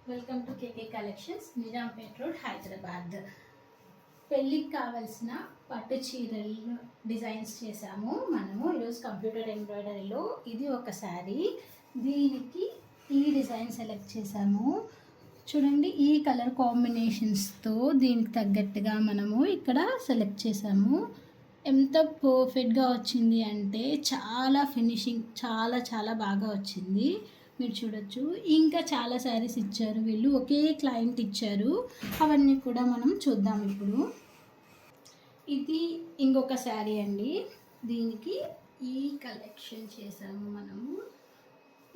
Welcome to KK collections, Nizampet road, Hyderabad. పెళ్ళికి కావాల్సిన పట్టు చీరలు డిజైన్స్ చేసాము మనము ఈరోజు కంప్యూటర్ ఎంబ్రాయిడరీలో. ఇది ఒక శారీ, దీనికి ఈ డిజైన్ సెలెక్ట్ చేసాము. చూడండి, ఈ కలర్ కాంబినేషన్స్తో దీనికి తగ్గట్టుగా మనము ఇక్కడ సెలెక్ట్ చేసాము. ఎంత పర్ఫెక్ట్గా వచ్చింది అంటే చాలా ఫినిషింగ్ చాలా చాలా బాగా వచ్చింది. మీరు చూడొచ్చు, ఇంకా చాలా శారీస్ ఇచ్చారు వీళ్ళు, ఒకే క్లయింట్ ఇచ్చారు. అవన్నీ కూడా మనం చూద్దాం ఇప్పుడు. ఇది ఇంకొక శారీ అండి, దీనికి ఈ కలెక్షన్ చేసాము మనము.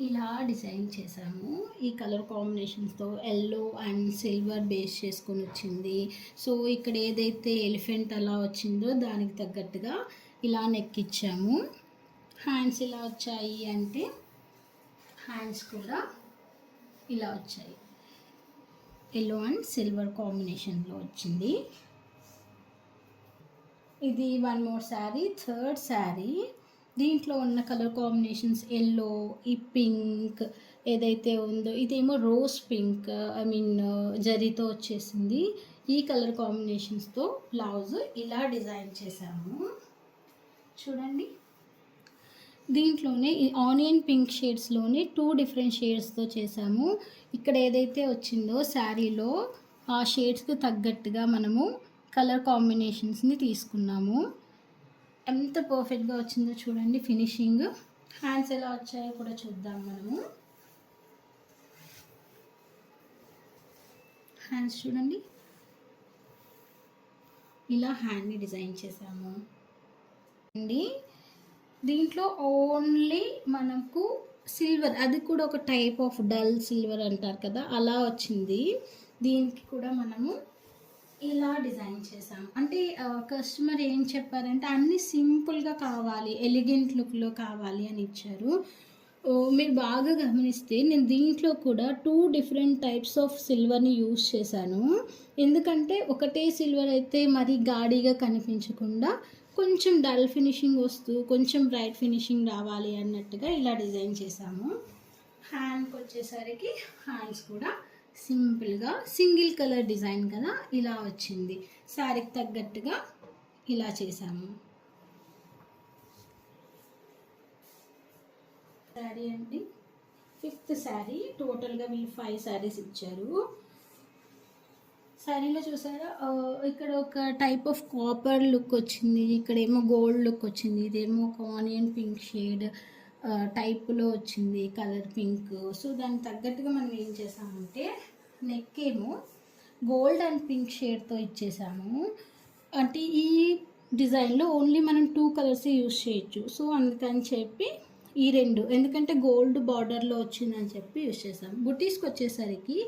ఇలా డిజైన్ చేసాము ఈ కలర్ కాంబినేషన్స్తో. ఎల్లో అండ్ సిల్వర్ బేస్ చేసుకొని వచ్చింది. సో ఇక్కడ ఏదైతే ఎలిఫెంట్ అలా వచ్చిందో దానికి తగ్గట్టుగా ఇలా నెక్ ఇచ్చాము. హ్యాండ్స్ ఇలా వచ్చాయి అంటే హ్యాండ్స్ కూడా ఇలా వచ్చాయి, ఎల్లో అండ్ సిల్వర్ కాంబినేషన్లో వచ్చింది. ఇది one more sari, third sari. దీంట్లో ఉన్న కలర్ కాంబినేషన్స్ ఎల్లో, ఈ పింక్ ఏదైతే ఉందో ఇదేమో రోజ్ పింక్, జరీతో వచ్చేసింది. ఈ కలర్ కాంబినేషన్స్తో బ్లౌజ్ ఇలా డిజైన్ చేసాము. చూడండి, దీంట్లోనే ఆనియన్ పింక్ షేడ్స్లోనే 2 డిఫరెంట్ షేడ్స్తో చేసాము. ఇక్కడ ఏదైతే వచ్చిందో శారీలో ఆ షేడ్స్కి తగ్గట్టుగా మనము కలర్ కాంబినేషన్స్ని తీసుకున్నాము. ఎంత పర్ఫెక్ట్గా వచ్చిందో చూడండి ఫినిషింగ్. హ్యాండ్స్ ఎలా వచ్చాయో కూడా చూద్దాం మనము. హ్యాండ్స్ చూడండి, ఇలా హ్యాండ్ని డిజైన్ చేసాము అండి. దీంట్లో ఓన్లీ మనకు సిల్వర్, అది కూడా ఒక టైప్ ఆఫ్ డల్ సిల్వర్ అంటారు కదా, అలా వచ్చింది. దీనికి కూడా మనము ఇలా డిజైన్ చేసాం. అంటే కస్టమర్ ఏం చెప్పారంటే అన్నీ సింపుల్గా కావాలి, ఎలిగెంట్ లుక్లో కావాలి అని ఇచ్చారు. మీరు బాగా గమనిస్తే నేను దీంట్లో కూడా 2 డిఫరెంట్ టైప్స్ ఆఫ్ సిల్వర్ని యూజ్ చేశాను. ఎందుకంటే ఒకటే సిల్వర్ అయితే మరీ గాడిగా కనిపించకుండా కొంచెం డల్ ఫినిషింగ్ వస్తూ కొంచెం బ్రైట్ ఫినిషింగ్ రావాలి అన్నట్టుగా ఇలా డిజైన్ చేసాము. హ్యాండ్కి వచ్చేసరికి హ్యాండ్స్ కూడా సింపుల్గా సింగిల్ కలర్ డిజైన్ కదా, ఇలా వచ్చింది. శారీకి తగ్గట్టుగా ఇలా చేసాము. శారీ అండి, 5th శారీ. టోటల్గా వీళ్ళు 5 శారీస్ ఇచ్చారు. శారీలో చూసారా, ఇక్కడ ఒక టైప్ ఆఫ్ కాపర్ లుక్ వచ్చింది, ఇక్కడేమో గోల్డ్ లుక్ వచ్చింది, ఇదేమో ఒక ఆనియన్ పింక్ షేడ్ టైప్లో వచ్చింది కలర్ పింక్. సో దానికి తగ్గట్టుగా మనం ఏం చేసామంటే నెక్ ఏమో గోల్డ్ అండ్ పింక్ షేడ్తో ఇచ్చేసాము. అంటే ఈ డిజైన్లో ఓన్లీ మనం 2 కలర్స్ యూజ్ చేయొచ్చు. సో అందుకని చెప్పి ఈ 2, ఎందుకంటే గోల్డ్ బార్డర్లో వచ్చిందని చెప్పి యూజ్ చేసాము. బుటీస్కి వచ్చేసరికి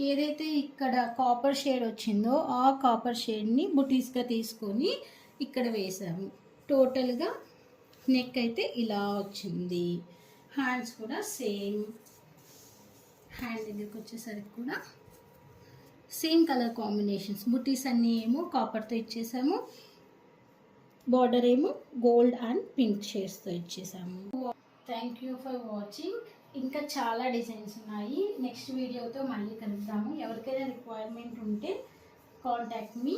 ఏదైతే ఇక్కడ కాపర్ షేడ్ వచ్చిందో ఆ కాపర్ షేడ్ని బుటీస్గా తీసుకొని ఇక్కడ వేసాము. టోటల్గా నెక్ అయితే ఇలా వచ్చింది. హ్యాండ్స్ కూడా సేమ్, హ్యాండ్ దగ్గరికి వచ్చేసరికి కూడా సేమ్ కలర్ కాంబినేషన్స్. బుటీస్ అన్నీ ఏమో కాపర్తో ఇచ్చేసాము, బార్డర్ ఏమో గోల్డ్ అండ్ పింక్ షేడ్స్తో ఇచ్చేసాము. Thank you for watching. ఇంకా చాలా డిజైన్స్ ఉన్నాయి. నెక్స్ట్ వీడియోతో మళ్ళీ కలుద్దాము. ఎవరికైనా రిక్వైర్మెంట్ ఉంటే కాంటాక్ట్ మీ.